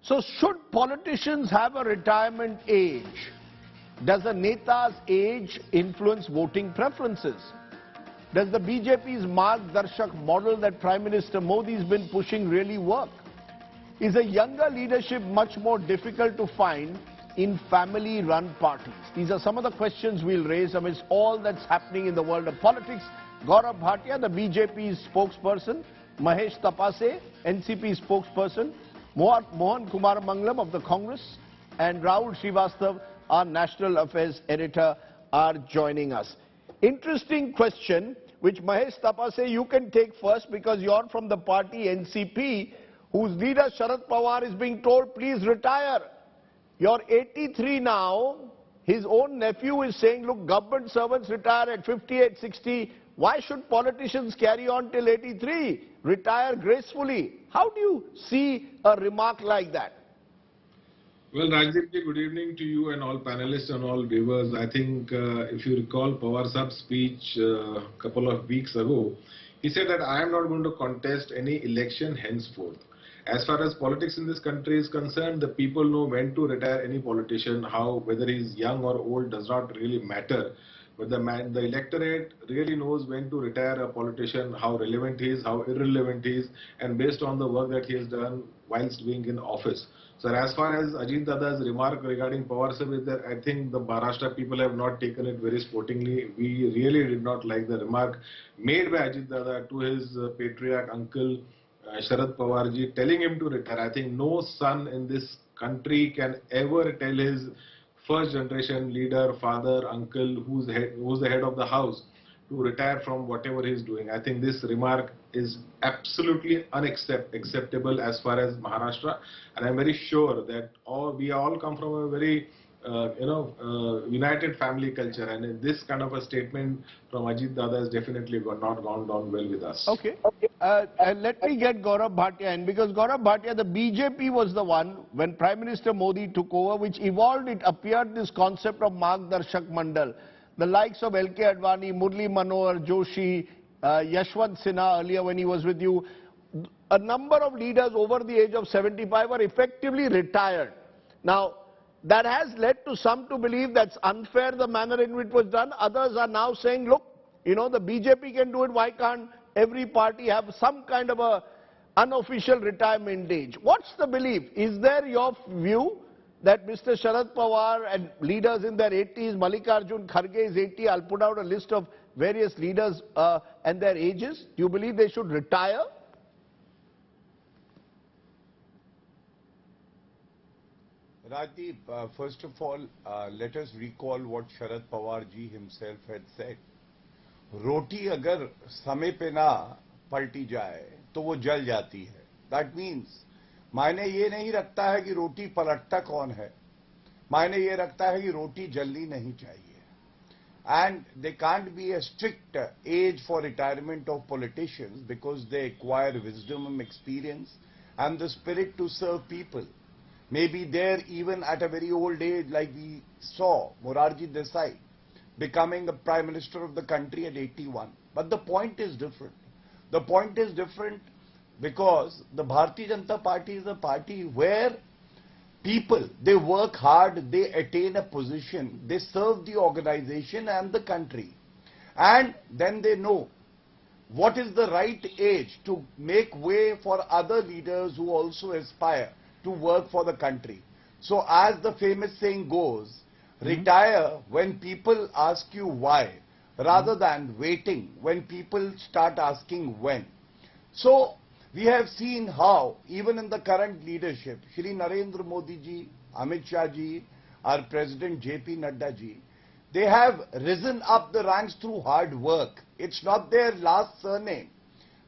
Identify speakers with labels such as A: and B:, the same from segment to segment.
A: So should politicians have a retirement age? Does a Neta's age influence voting preferences? Does the BJP's Margdarshak model that Prime Minister Modi has been pushing really work? Is a younger leadership much more difficult to find in family-run parties? These are some of the questions we'll raise amidst all that's happening in the world of politics. Gaurav Bhatia, the BJP's spokesperson, Mahesh Tapase, NCP spokesperson, Mohan Kumar Mangalam of the Congress, and Rahul Shrivastava, our National Affairs editor, are joining us. Interesting question, which Mahesh Tapase, you can take first because you're from the party NCP, whose leader Sharad Pawar is being told, please retire. You're 83 now. His own nephew is saying, look, government servants retire at 58, 60. Why should politicians carry on till 83? Retire gracefully. How do you see a remark like that?
B: Well, Rajdeepji, good evening to you and all panelists and all viewers. I think if you recall Pawar Saab's speech a couple of weeks ago, he said that I am not going to contest any election henceforth. As far as politics in this country is concerned, the people know when to retire any politician, how, whether he is young or old does not really matter. But the electorate really knows when to retire a politician, how relevant he is, how irrelevant he is, and based on the work that he has done whilst being in office. So as far as Ajit Dada's remark regarding Pawar Saab is that, I think the Maharashtra people have not taken it very sportingly. We really did not like the remark made by Ajit Dada to his patriarch uncle Sharad Pawar ji, telling him to retire. I think no son in this country can ever tell his first generation leader, father, uncle, who's the head of the house, to retire from whatever he is doing. I think this remark is absolutely unacceptable as far as Maharashtra, and I'm very sure that we all come from a very united family culture, and this kind of a statement from Ajit Dada has definitely not gone down well with us.
A: Okay. Let me get Gaurav Bhatia in, because Gaurav Bhatia, the BJP was the one, when Prime Minister Modi took over, which evolved, it appeared, this concept of Margdarshak Mandal. The likes of L.K. Advani, Murli Manohar Joshi, Yashwant Sinha earlier when he was with you, a number of leaders over the age of 75 were effectively retired. Now, that has led to some to believe that's unfair, the manner in which it was done. Others are now saying, look, the BJP can do it, why can't every party have some kind of a unofficial retirement age? What's the belief? Is there your view that Mr. Sharad Pawar and leaders in their 80s, Mallikarjun Kharge is 80, I'll put out a list of various leaders and their ages. Do you believe they should retire?
C: Rajdeep, first of all, let us recall what Sharad Pawar ji himself had said. Roti agar samay pe na palti jaye, to wo jal jati hai. That means, मायने ये नहीं रखता है कि रोटी पलटता कौन है, मायने ये रखता है कि रोटी जलनी नहीं चाहिए. And there can't be a strict age for retirement of politicians because they acquire wisdom and experience and the spirit to serve people. Maybe there even at a very old age, like we saw Morarji Desai becoming the Prime Minister of the country at 81. But the point is different. The point is different because the Bharatiya Janata Party is a party where people, they work hard, they attain a position, they serve the organization and the country. And then they know what is the right age to make way for other leaders who also aspire to work for the country. So as the famous saying goes, retire when people ask you why, rather than waiting when people start asking when. So we have seen how, even in the current leadership, Shri Narendra Modi ji, Amit Shah ji, our President J.P. Nadda ji, they have risen up the ranks through hard work. It's not their last surname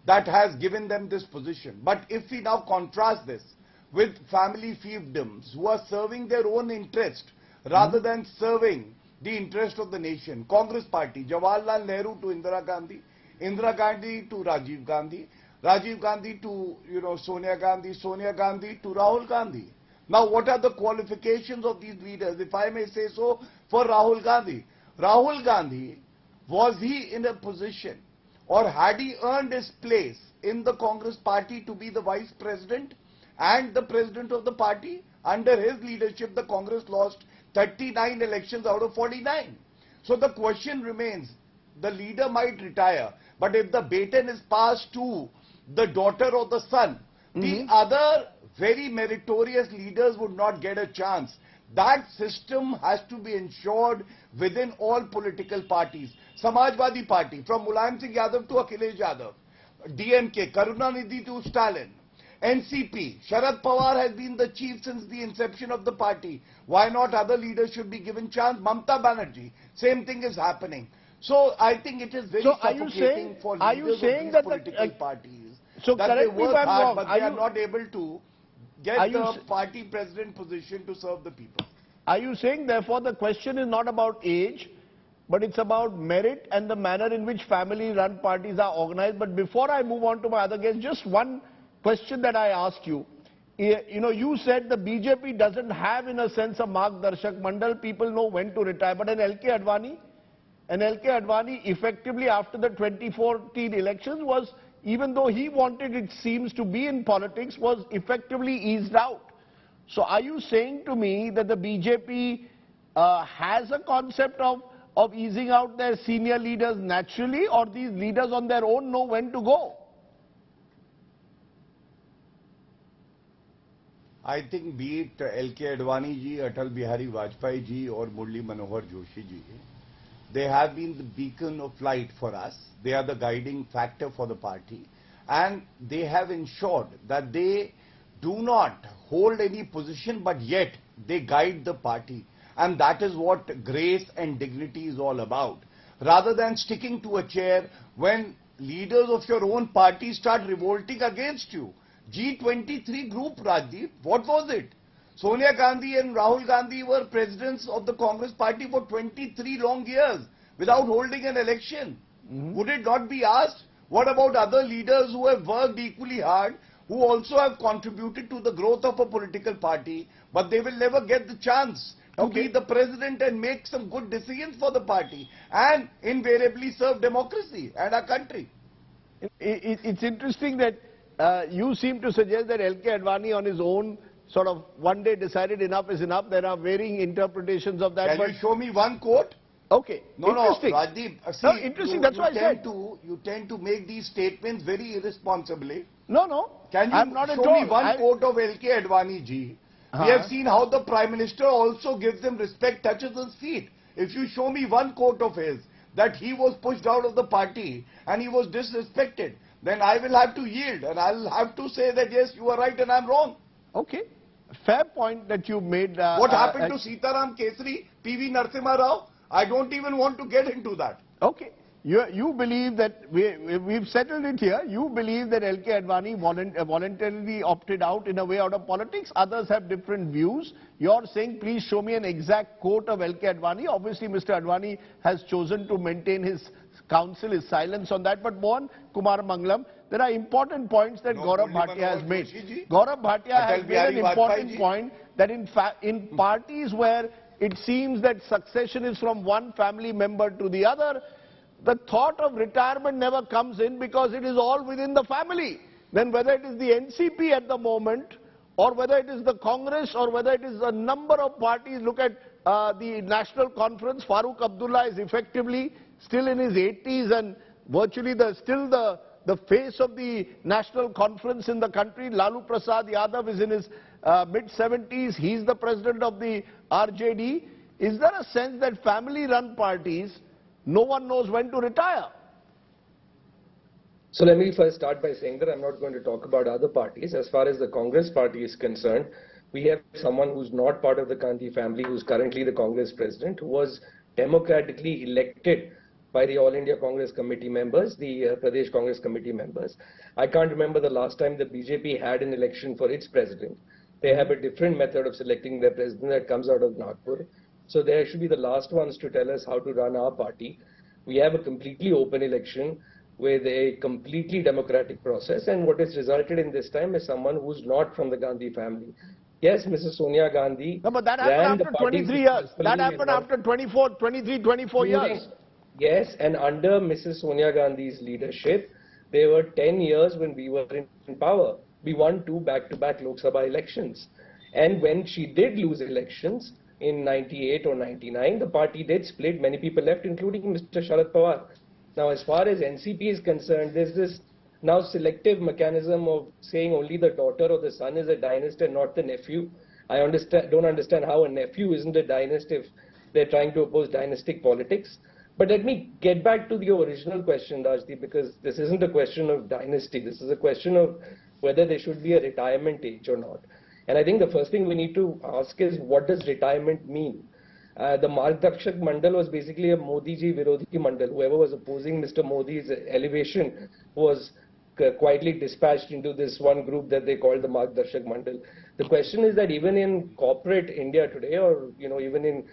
C: that has given them this position. But if we now contrast this with family fiefdoms who are serving their own interest rather than serving the interest of the nation, Congress Party, Jawaharlal Nehru to Indira Gandhi to Rajiv Gandhi, Rajiv Gandhi to Sonia Gandhi to Rahul Gandhi. Now what are the qualifications of these leaders, if I may say so, for Rahul Gandhi? Rahul Gandhi, was he in a position or had he earned his place in the Congress Party to be the Vice President? and the president of the party. Under his leadership, the Congress lost 39 elections out of 49. So the question remains, the leader might retire, but if the baton is passed to the daughter or the son, the other very meritorious leaders would not get a chance. That system has to be ensured within all political parties. Samajwadi Party, from Mulayam Singh Yadav to Akhilesh Yadav, DMK, Karunanidhi to Stalin, NCP, Sharad Pawar has been the chief since the inception of the party. Why not other leaders should be given chance? Mamta Banerjee, same thing is happening. So I think it is very suffocating for leaders of these political parties that they work hard but they are not able to get the party president position to serve the people.
A: Are you saying therefore the question is not about age, but it's about merit and the manner in which family-run parties are organized? But before I move on to my other guest, just one question that I ask you. You know, you said the BJP doesn't have, in a sense, a Margdarshak Mandal. People know when to retire. But an LK Advani effectively after the 2014 elections was, even though he wanted, it seems, to be in politics, was effectively eased out. So are you saying to me that the BJP has a concept of easing out their senior leaders naturally, or these leaders on their own know when to go?
C: I think be it LK Advani ji, Atal Bihari Vajpayee ji or Murli Manohar Joshi ji, they have been the beacon of light for us. They are the guiding factor for the party, and they have ensured that they do not hold any position, but yet they guide the party, and that is what grace and dignity is all about. Rather than sticking to a chair when leaders of your own party start revolting against you. G23 group, Rajdeep, what was it? Sonia Gandhi and Rahul Gandhi were presidents of the Congress Party for 23 long years without holding an election. Would it not be asked? What about other leaders who have worked equally hard, who also have contributed to the growth of a political party, but they will never get the chance to be the president and make some good decisions for the party and invariably serve democracy and our country?
A: It's interesting that you seem to suggest that LK Advani on his own sort of one day decided enough is enough. There are varying interpretations of that.
C: Can you show me one quote?
A: Okay.
C: No,
A: interesting.
C: no, Rajdeep, see,
A: no, interesting. That's why I said.
C: You tend to make these statements very irresponsibly.
A: No, no.
C: Can you
A: I'm not
C: show me one quote of LK Advani ji? We have seen how the Prime Minister also gives him respect, touches his feet. If you show me one quote of his, that he was pushed out of the party and he was disrespected, then I will have to yield and I'll have to say that yes, you are right and I'm wrong.
A: Okay. Fair point that you made.
C: What happened to Sitaram Kesri, PV Narasimha Rao? I don't even want to get into that.
A: Okay. You believe that, we've settled it here, you believe that LK Advani voluntarily opted out in a way out of politics. Others have different views. You're saying, please show me an exact quote of LK Advani. Obviously, Mr. Advani has chosen to maintain his counsel, his silence on that. But Mohan Kumar Mangalam, there are important points that Gaurav Bhatia has made. Gaurav Bhatia has made an important point that in parties where it seems that succession is from one family member to the other, the thought of retirement never comes in because it is all within the family. Then whether it is the NCP at the moment, or whether it is the Congress, or whether it is a number of parties, look at the National Conference, Farooq Abdullah is effectively still in his 80s and virtually still the face of the National Conference in the country. Lalu Prasad Yadav is in his mid-70s. He's the president of the RJD. Is there a sense that family-run parties, no one knows when to retire?
D: So let me first start by saying that I'm not going to talk about other parties. As far as the Congress party is concerned, we have someone who's not part of the Gandhi family, who's currently the Congress president, who was democratically elected by the All India Congress Committee members, the Pradesh Congress Committee members. I can't remember the last time the BJP had an election for its president. They have a different method of selecting their president that comes out of Nagpur. So they should be the last ones to tell us how to run our party. We have a completely open election with a completely democratic process, and what has resulted in this time is someone who's not from the Gandhi family. Yes, Mrs. Sonia Gandhi.
A: No, but that happened after 23 years. That happened after 24 years.
D: Yes, and under Mrs. Sonia Gandhi's leadership, there were 10 years when we were in power. we won 2 back-to-back Lok Sabha elections. And when she did lose elections in 98 or 99, the party did split. Many people left, including Mr. Sharad Pawar. Now, as far as NCP is concerned, there's this now selective mechanism of saying only the daughter or the son is a dynast and not the nephew. I don't understand how a nephew isn't a dynast if they're trying to oppose dynastic politics. But let me get back to the original question, Rajdeep, because this isn't a question of dynasty. This is a question of whether there should be a retirement age or not. And I think the first thing we need to ask is, what does retirement mean? The Margdarshak Mandal was basically a Modi ji Virodhi Mandal. Whoever was opposing Mr. Modi's elevation was quietly dispatched into this one group that they called the Margdarshak Mandal. The question is that even in corporate India today, or even in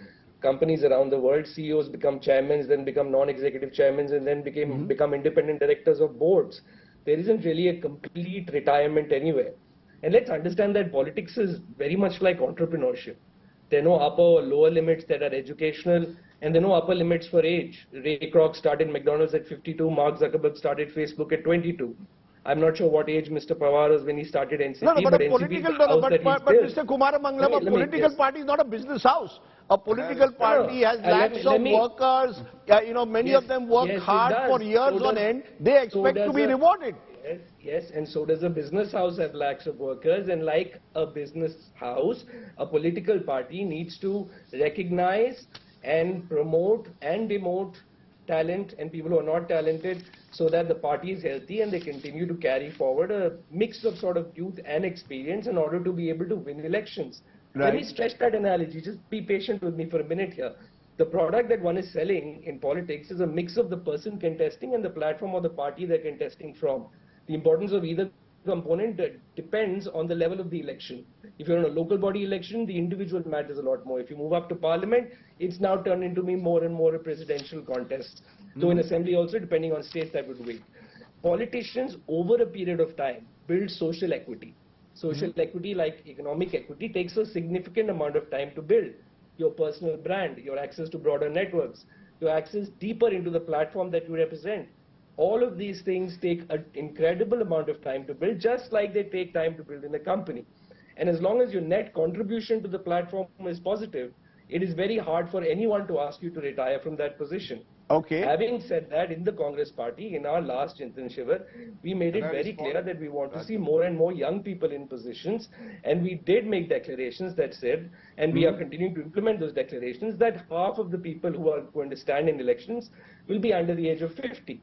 D: companies around the world, CEOs become chairmen, then become non-executive chairmen, and then become independent directors of boards. There isn't really a complete retirement anywhere. And let's understand that politics is very much like entrepreneurship. There are no upper or lower limits that are educational, and there are no upper limits for age. Ray Kroc started McDonald's at 52, Mark Zuckerberg started Facebook at 22. I'm not sure what age Mr. Pawar was when he started NCP,
A: but
D: Mr.
A: Kumaramanglam, a political party is not a business house. A political party has lakhs of workers. Many of them work hard for years on end. They expect to be rewarded.
D: Yes, and so does a business house have lakhs of workers, and like a business house, a political party needs to recognize and promote and demote talent and people who are not talented, so that the party is healthy and they continue to carry forward a mix of sort of youth and experience in order to be able to win elections.
A: Right.
D: Let me stretch that analogy. Just be patient with me for a minute here. The product that one is selling in politics is a mix of the person contesting and the platform or the party they're contesting from. The importance of either component depends on the level of the election. If you're in a local body election, the individual matters a lot more. If you move up to parliament, it's now turned into more and more a presidential contest. Though in assembly also, depending on states, that would wait. Politicians, over a period of time, build social equity. Social equity, like economic equity, takes a significant amount of time to build. Your personal brand, your access to broader networks, your access deeper into the platform that you represent. All of these things take an incredible amount of time to build, just like they take time to build in a company. And as long as your net contribution to the platform is positive, it is very hard for anyone to ask you to retire from that position.
A: Okay.
D: Having said that, in the Congress party, in our last Chintan Shivar, we made it very clear that we want to see more and more young people in positions, and we did make declarations that said, and we are continuing to implement those declarations, that half of the people who are going to stand in elections will be under the age of 50.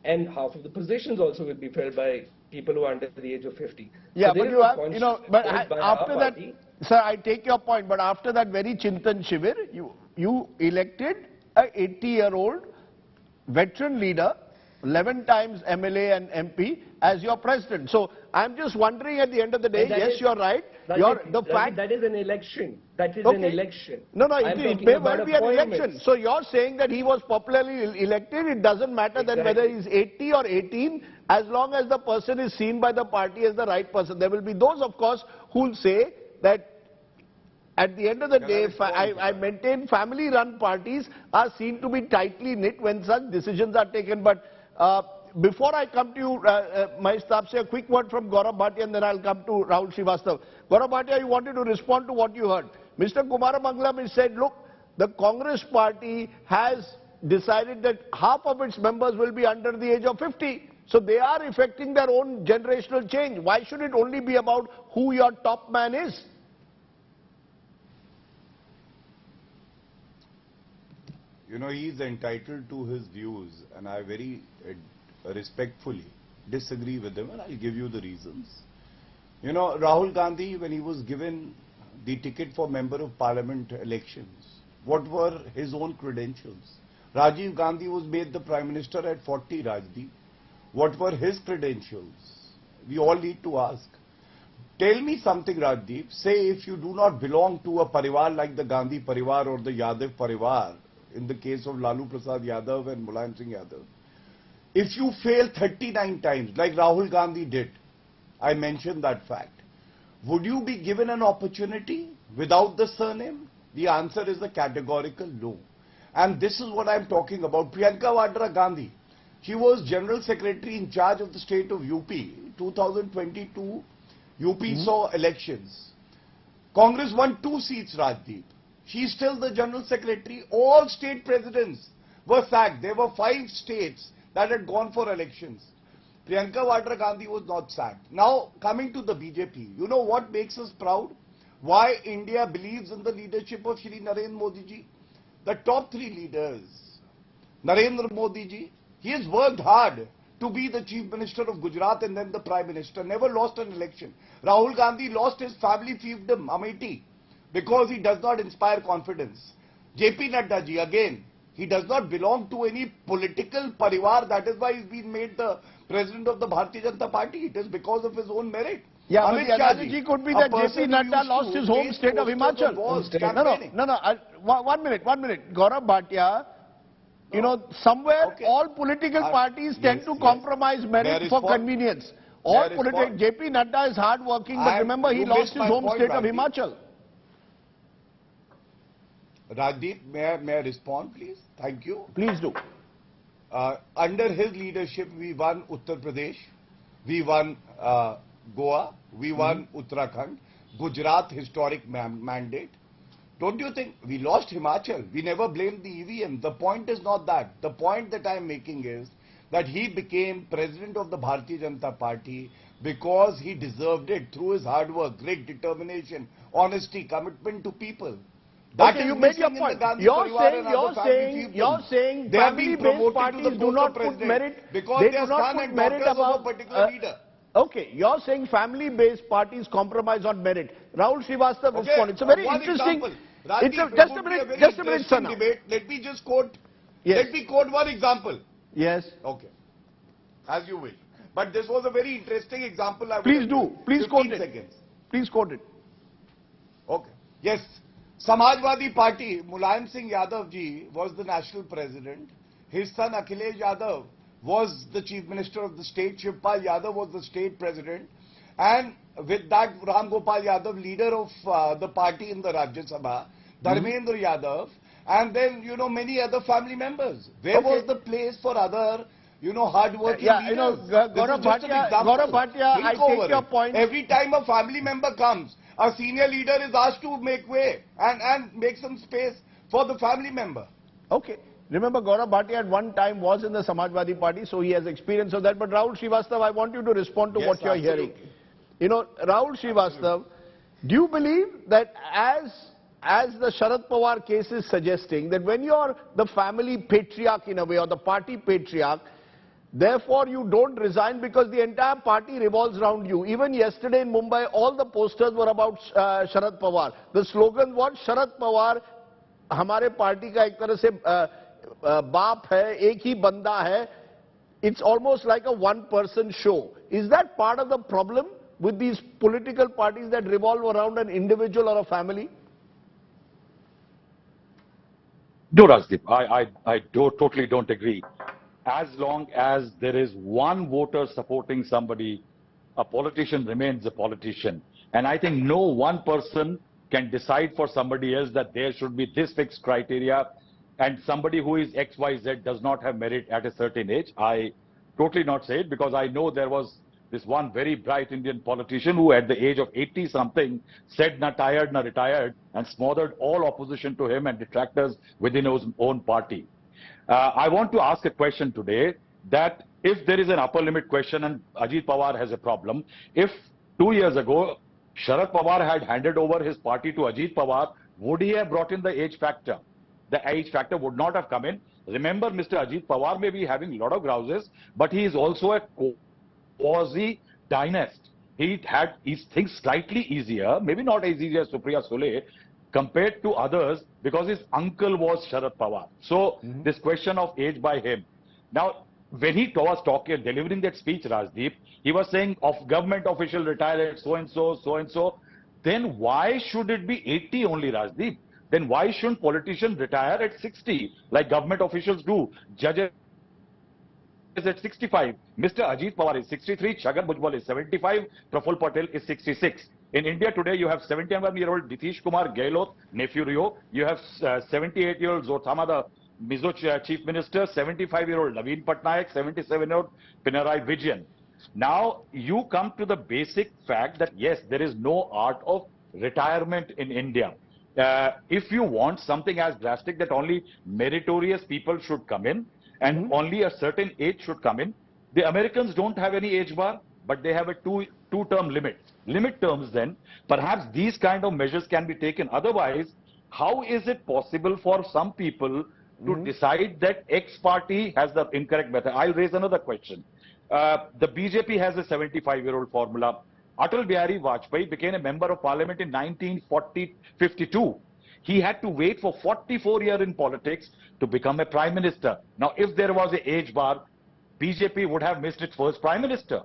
D: And half of the positions also will be filled by people who are under the age of 50.
A: Yeah,
D: so
A: but you have, but after that, sir, I take your point, but after that very Chintan Shivir, you elected a 80-year-old veteran leader, 11 times MLA and MP, as your president. So I'm just wondering, at the end of the day, yes, you're right.
D: That is an election. That is an election.
A: No, it may well be an election. So you're saying that he was popularly elected. It doesn't matter then whether he's 80 or 18, as long as the person is seen by the party as the right person. There will be those, of course, who will say that at the end of the day, I maintain family-run parties are seen to be tightly knit when such decisions are taken. But before I come to you, Mahesh Tapse, a quick word from Gaurav Bhatia, and then I'll come to Rahul Shrivastava. Gaurav Bhatia, you wanted to respond to what you heard. Mr. Kumaramanglam has said, look, the Congress party has decided that half of its members will be under the age of 50. So they are effecting their own generational change. Why should it only be about who your top man is?
C: He is entitled to his views, and I very respectfully disagree with him, and I'll give you the reasons. Rahul Gandhi, when he was given the ticket for Member of Parliament elections, what were his own credentials? Rajiv Gandhi was made the Prime Minister at 40, Rajdeep. What were his credentials? We all need to ask. Tell me something, Rajdeep. Say if you do not belong to a parivar like the Gandhi parivar or the Yadav parivar, in the case of Lalu Prasad Yadav and Mulayam Singh Yadav, if you fail 39 times, like Rahul Gandhi did, I mentioned that fact, would you be given an opportunity without the surname? The answer is a categorical no. And this is what I'm talking about. Priyanka Vadra Gandhi, she was General Secretary in charge of the state of UP, 2022. UP saw elections. Congress won 2 seats, Rajdeep. She's still the General Secretary. All state presidents were sacked. There were 5 states that had gone for elections. Priyanka Vadra Gandhi was not sacked. Now, coming to the BJP, you know what makes us proud? Why India believes in the leadership of Shri Narendra Modi ji? The top 3 leaders. Narendra Modi ji, he has worked hard to be the Chief Minister of Gujarat and then the Prime Minister. Never lost an election. Rahul Gandhi lost his family fiefdom, Amethi, because he does not inspire confidence. JP Nadda ji, again, he does not belong to any political parivar. That is why he's been made the President of the Bharatiya Janata Party. It is because of his own merit.
A: Yeah,
C: Amit
A: but the
C: Shah
A: analogy could be that JP Nadda lost his home state of Himachal. One minute. Gaurav Bhatia, you know, somewhere all political parties tend to compromise merit for convenience. All political, JP Nadda is hardworking, but remember he lost his home state of Himachal.
C: Rajdeep, may I respond, please? Thank you.
A: Please do.
C: Under his leadership, we won Uttar Pradesh, we won Goa, we won Uttarakhand, Gujarat historic mandate. Don't you think we lost Himachal? We never blamed the EVM. The point is not that. The point that I am making is that he became President of the Bharatiya Janata Party because he deserved it through his hard work, great determination, honesty, commitment to people. That
A: okay, you made your point. You're saying family-based parties do not put merit
C: because they do not put merit above a particular leader.
A: Okay, you're saying family-based parties compromise on merit. Rahul Shrivastava responded. It's a very interesting. Just a minute, sir.
C: Let me just quote.
A: Yes.
C: Let me quote one example.
A: Yes.
C: Okay. As you wish. But this was a very interesting example.
A: Please do. Please quote it.
C: Seconds.
A: Please quote it.
C: Okay. Yes. Samajwadi Party, Mulayam Singh Yadav ji was the national president. His son Akhilesh Yadav was the chief minister of the state. Shivpal Yadav was the state president. And with that, Ram Gopal Yadav, leader of the party in the Rajya Sabha, Dharmendra Yadav, and then, you know, many other family members. Where was the place for other, you know, hard-working leaders?
A: You know, Gaurav Bhatia, I take your point.
C: Every time a family member comes, a senior leader is asked to make way and make some space for the family member.
A: Okay. Remember, Gaurav Bhatia at one time was in the Samajwadi Party, so he has experience of that. But Rahul Shrivastava, I want you to respond to what you're hearing. You know, Rahul Shrivastava, do you believe that as the Sharad Pawar case is suggesting, that when you're the family patriarch in a way, or the party patriarch, therefore you don't resign because the entire party revolves around you? Even yesterday in Mumbai, all the posters were about Sharad Pawar. The slogan was, Sharad Pawar, हमारे party का एक तरह से बाप है, एक ही बंदा है. It's almost like a one-person show. Is that part of the problem with these political parties that revolve around an individual or a family?
E: No, Rajdeep, I totally don't agree. As long as there is one voter supporting somebody, a politician remains a politician. And I think no one person can decide for somebody else that there should be this fixed criteria and somebody who is XYZ does not have merit at a certain age. I totally not say it because I know there was this one very bright Indian politician who at the age of 80-something said na tired, na retired and smothered all opposition to him and detractors within his own party. I want to ask a question today that if there is an upper limit question and Ajit Pawar has a problem, if 2 years ago Sharad Pawar had handed over his party to Ajit Pawar, would he have brought in the age factor? The age factor would not have come in. Remember, Mr. Ajit Pawar may be having a lot of grouses, but he is also a quasi-dynast. He had his things slightly easier, maybe not as easy as Supriya Sule, compared to others because his uncle was Sharad Pawar. So, this question of age by him. Now, when he was delivering that speech, Rajdeep, he was saying of government official retired so-and-so, so-and-so. Then why should it be 80 only, Rajdeep? Then why shouldn't politicians retire at 60 like government officials do? Judges is at 65. Mr. Ajit Pawar is 63. Chhagan Bhujbal is 75. Praful Patel is 66. In India today, you have 71-year-old Nitish Kumar Gehlot, nephew Rio. You have 78-year-old Zothama, the Mizo Chief Minister, 75-year-old Naveen Patnaik, 77-year-old Pinarayi Vijayan. Now, you come to the basic fact that yes, there is no art of retirement in India. If you want something as drastic that only meritorious people should come in and only a certain age should come in, the Americans don't have any age bar, but they have a two-term limit. Limit terms then, perhaps these kind of measures can be taken. Otherwise, how is it possible for some people to decide that X party has the incorrect method? I'll raise another question. The BJP has a 75-year-old formula. Atal Bihari Vajpayee became a member of parliament in 1952. He had to wait for 44 years in politics to become a prime minister. Now, if there was an age bar, BJP would have missed its first prime minister.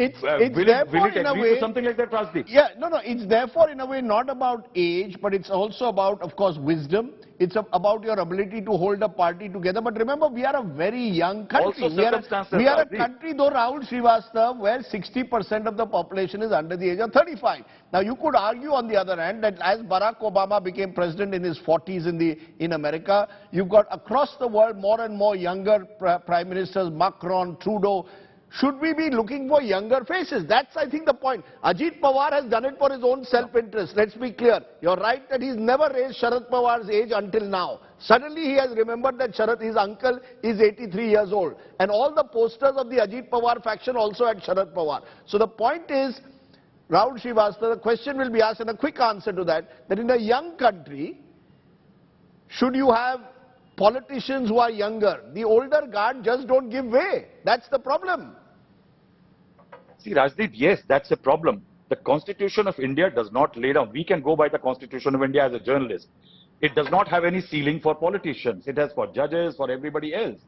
A: It's
E: Will
A: therefore
E: it
A: in a
E: agree
A: way,
E: to something like that, Rajdeep?
A: yeah, no, it's therefore in a way not about age, but it's also about, of course, wisdom. It's about your ability to hold a party together. But remember, we are a very young country.
E: Also circumstances,
A: we are a
E: Rajdeep.
A: country, though, Rahul Shrivastava, where 60% of the population is under the age of 35. Now, you could argue on the other hand that as Barack Obama became president in his 40s in America, you've got across the world more and more younger prime ministers, Macron, Trudeau. Should we be looking for younger faces? That's, I think, the point. Ajit Pawar has done it for his own self-interest. Let's be clear. You're right that he's never raised Sharad Pawar's age until now. Suddenly he has remembered that his uncle, is 83 years old. And all the posters of the Ajit Pawar faction also had Sharad Pawar. So the point is, Rahul Shrivastava, the question will be asked, and a quick answer to that in a young country, should you have politicians who are younger? The older guard just don't give way. That's the problem.
E: See, Rajdeep, yes, that's a problem. The Constitution of India does not lay down. We can go by the Constitution of India as a journalist. It does not have any ceiling for politicians. It has for judges, for everybody else.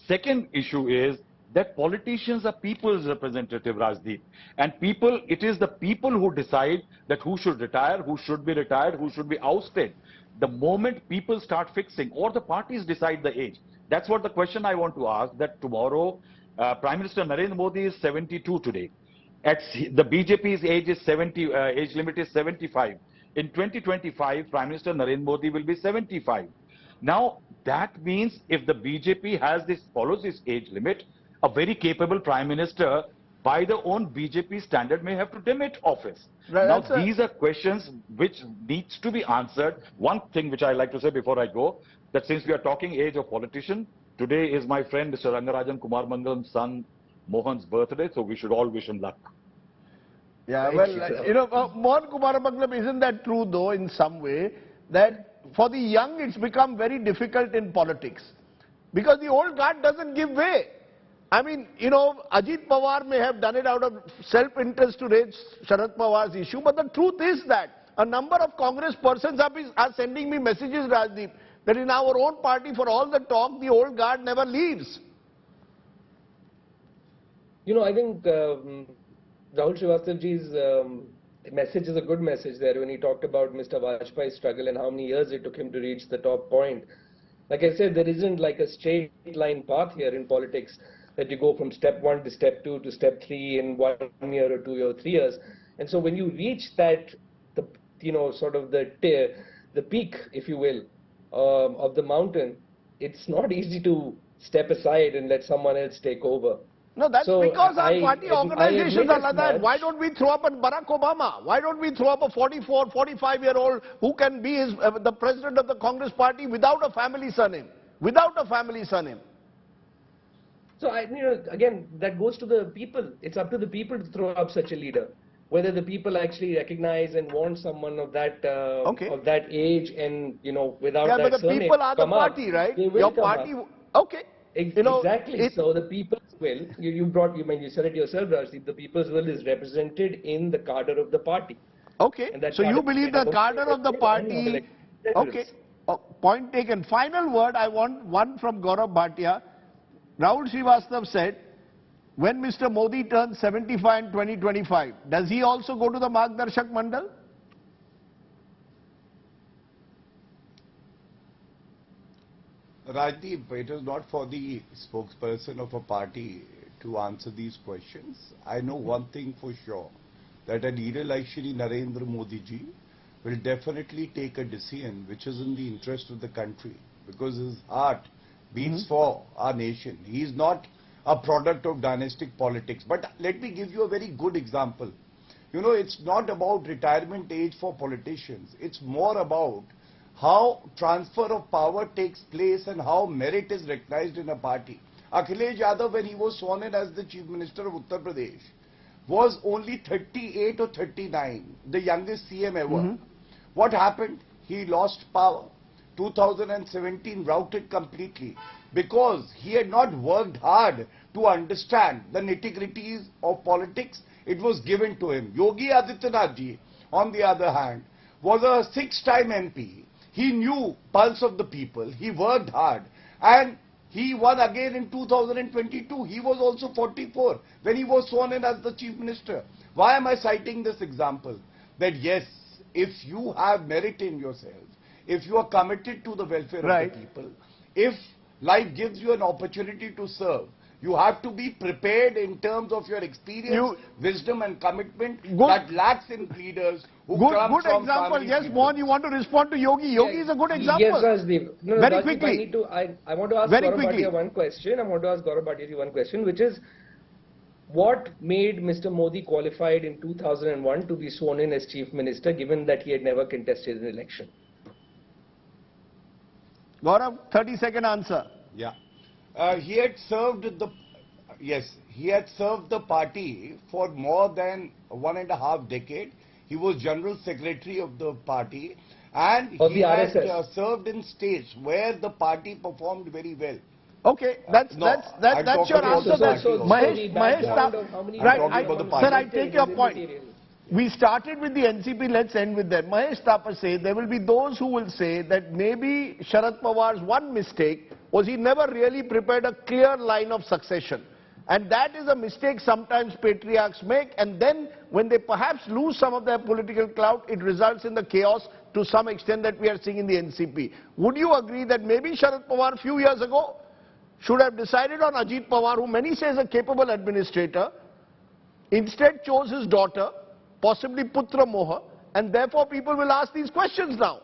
E: Second issue is that politicians are people's representative, Rajdeep. And it is the people who decide that who should retire, who should be retired, who should be ousted. The moment people start fixing, or the parties decide the age. That's what the question I want to ask, that tomorrow, Prime Minister Narendra Modi is 72 today. The BJP's age limit is 75. In 2025, Prime Minister Narendra Modi will be 75. Now, that means if the BJP follows this age limit, a very capable Prime Minister, by the own BJP standard, may have to demit office.
A: Right,
E: now, these are questions which needs to be answered. One thing which I like to say before I go, that since we are talking age of politician, today is my friend Mr. Rangarajan Kumar Mangalam's son Mohan's birthday, so we should all wish him luck.
A: Yeah, well, Mohan Kumar Mangalam, isn't that true though in some way, that for the young it's become very difficult in politics? Because the old guard doesn't give way. I mean, Ajit Pawar may have done it out of self-interest to raise Sharad Pawar's issue, but the truth is that a number of Congress persons are sending me messages, Rajdeep, that in our own party, for all the talk, the old guard never leaves.
D: I think Rahul Shrivastavaji's message is a good message there when he talked about Mr. Vajpayee's struggle and how many years it took him to reach the top point. Like I said, there isn't like a straight line path here in politics that you go from step 1 to step 2 to step 3 in 1 year or 2 years or 3 years. And so when you reach that, sort of the peak, if you will, of the mountain, it's not easy to step aside and let someone else take over.
A: No, that's because our party organizations are like that. Why don't we throw up at Barack Obama? Why don't we throw up a 44, 45-year-old who can be the president of the Congress Party without a family surname? Without a family surname.
D: So, again, that goes to the people. It's up to the people to throw up such a leader. Whether the people actually recognize and want someone of that of that age and, without that surname.
A: Yeah, but the people are the party, right? Your party, okay.
D: Exactly. So the people's will, you said it yourself, Rajdeep, the people's will is represented in the cadre of the party.
A: Okay. So you believe the cadre of the party. Okay. Point taken. Final word, I want one from Gaurav Bhatia. Rahul Shrivastava said, when Mr. Modi turns 75 in 2025, does he also go to the Margdarshak Mandal?
C: Rajdeep, it is not for the spokesperson of a party to answer these questions. I know one thing for sure, that a leader like Shri Narendra Modi ji will definitely take a decision which is in the interest of the country, because his heart beats for our nation. He is not a product of dynastic politics. But let me give you a very good example. You know, it's not about retirement age for politicians. It's more about how transfer of power takes place and how merit is recognized in a party. Akhilesh Yadav, when he was sworn in as the Chief Minister of Uttar Pradesh, was only 38 or 39, the youngest CM ever. What happened? He lost power. 2017 routed completely because he had not worked hard to understand the nitty-gritties of politics. It was given to him. Yogi Adityanath ji, on the other hand, was a 6-time MP. He knew pulse of the people. He worked hard and he won again in 2022. He was also 44 when he was sworn in as the Chief Minister. Why am I citing this example? That yes, if you have merit in yourself, if you are committed to the welfare of the people, if life gives you an opportunity to serve, you have to be prepared in terms of your experience, wisdom and commitment that lacks in leaders who come
A: good
C: from
A: example.
C: family
A: Yes,
C: people.
A: Mohan, you want to respond to Yogi? Yogi is a good example.
D: Yes, Rajdeep. No,
A: Very
D: Rajdeep,
A: quickly.
D: I want to ask
A: Very
D: Gaurav
A: quickly.
D: Bhatia one question. I want to ask Gaurav Bhatia one question, which is, what made Mr. Modi qualified in 2001 to be sworn in as Chief Minister, given that he had never contested an election?
A: Gaurav, 30-second answer.
C: Yeah. He had served he had served the party for more than 1.5 decades. He was General Secretary of the party and
D: Of
C: he
D: the
C: had
D: RSS.
C: served in states where the party performed very well.
A: Okay, that's
C: I'm
A: your
C: talking about
A: answer.
C: the
A: That's
C: party.
A: Mahesh,
D: background of how many
A: right,
C: talking about the party.
A: sir, I take your point. We started with the NCP, let's end with that. Mahesh Thapar say there will be those who will say that maybe Sharad Pawar's one mistake was he never really prepared a clear line of succession. And that is a mistake sometimes patriarchs make, and then when they perhaps lose some of their political clout, it results in the chaos to some extent that we are seeing in the NCP. Would you agree that maybe Sharad Pawar a few years ago should have decided on Ajit Pawar, who many say is a capable administrator, instead chose his daughter, possibly Putra Moha, and therefore people will ask these questions now.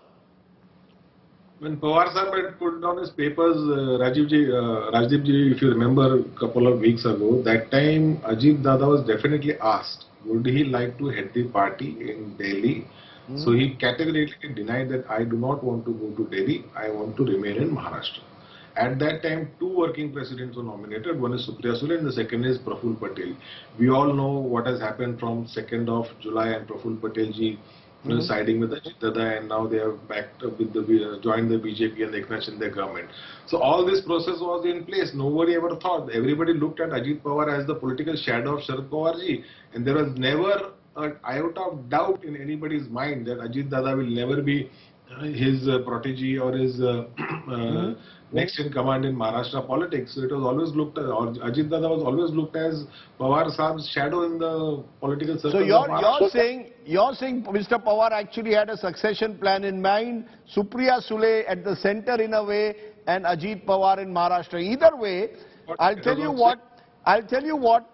B: When Pawar sir had put down his papers, Rajdeep ji, if you remember a couple of weeks ago, that time Ajit Dada was definitely asked, would he like to head the party in Delhi? So he categorically denied that I do not want to go to Delhi, I want to remain in Maharashtra. At that time, 2 working presidents were nominated. One is Supriya Sule and the second is Praful Patel. We all know what has happened from 2nd of July and Praful Patel ji siding with Ajit Dada, and now they have backed up with joined the BJP and the Eknath Shinde government. So all this process was in place. Nobody ever thought. Everybody looked at Ajit Pawar as the political shadow of Sharad Pawar ji, and there was never an iota of doubt in anybody's mind that Ajit Dada will never be his protege or his next in command in Maharashtra politics. So it was always looked at, or Ajit Dada was always looked as Pawar Saab's shadow in the political circle.
A: So you're saying Mr. Pawar actually had a succession plan in mind, Supriya Sule at the center in a way, and Ajit Pawar in Maharashtra. Either way, I'll tell you what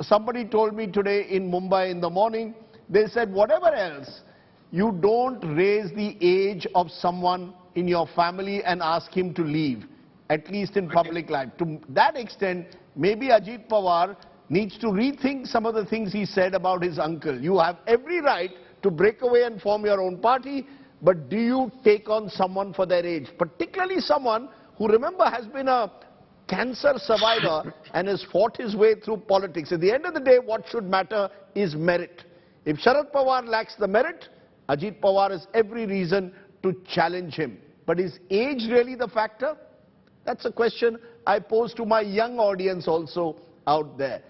A: somebody told me today in Mumbai in the morning. They said, whatever else, you don't raise the age of someone in your family and ask him to leave, at least in public life. To that extent, maybe Ajit Pawar needs to rethink some of the things he said about his uncle. You have every right to break away and form your own party, but do you take on someone for their age? Particularly someone who, remember, has been a cancer survivor and has fought his way through politics. At the end of the day, what should matter is merit. If Sharad Pawar lacks the merit, Ajit Pawar has every reason to challenge him. But is age really the factor? That's a question I pose to my young audience also out there.